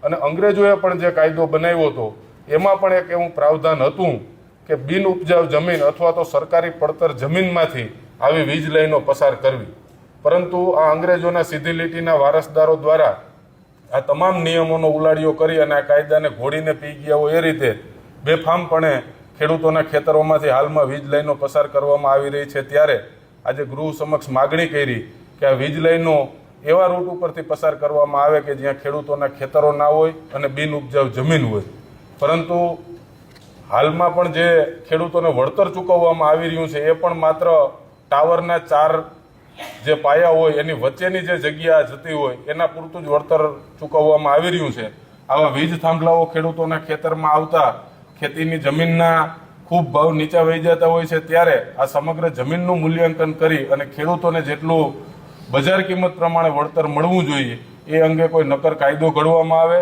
અને અંગ્રેજોએ પણ જે કાયદો બનાવ્યો હતો એમાં પણ એક એવું પ્રાવધાન હતું કે બિન ઉપજાઉ જમીન અથવા તો સરકારી પડતર જમીનમાંથી આવી વીજ લાઈનો પસાર કરવી. પરંતુ આ અંગ્રેજોના સીધી લીટીના વારસદારો દ્વારા આ તમામ નિયમોનો ઉલાળ્યો કરી અને આ કાયદાને ઘોડીને પી ગયા હોય એ રીતે બેફામપણે ખેડૂતોના ખેતરોમાંથી હાલમાં વીજ લાઈનો પસાર કરવામાં આવી રહી છે. ત્યારે આજે ગૃહ સમક્ષ માગણી કરી કે આ વીજ લાઈનો એવા રૂટ ઉપરથી પસાર કરવામાં આવે કે જ્યાં ખેડૂતોના ખેતરો ના હોય અને બિન ઉપજાઉ જમીન હોય. પરંતુ હાલમાં પણ જે ખેડૂતોને વળતર ચૂકવવામાં આવી રહ્યું છે એ પણ માત્ર ટાવરના 4 જે પાયા હોય એની વચ્ચેની જે જગ્યા જતી હોય એના પૂરતું જ વળતર ચૂકવવામાં આવી રહ્યું છે. આવા વીજ થાંભલાઓ ખેડૂતોના ખેતરમાં આવતા ખેતીની જમીનના ખૂબ ભાવ નીચા વહી જતા હોય છે. ત્યારે આ સમગ્ર જમીનનું મૂલ્યાંકન કરી અને ખેડૂતોને જેટલું બજાર કિંમત પ્રમાણે વળતર મળવું જોઈએ એ અંગે કોઈ નક્કર કાયદો ઘડવામાં આવે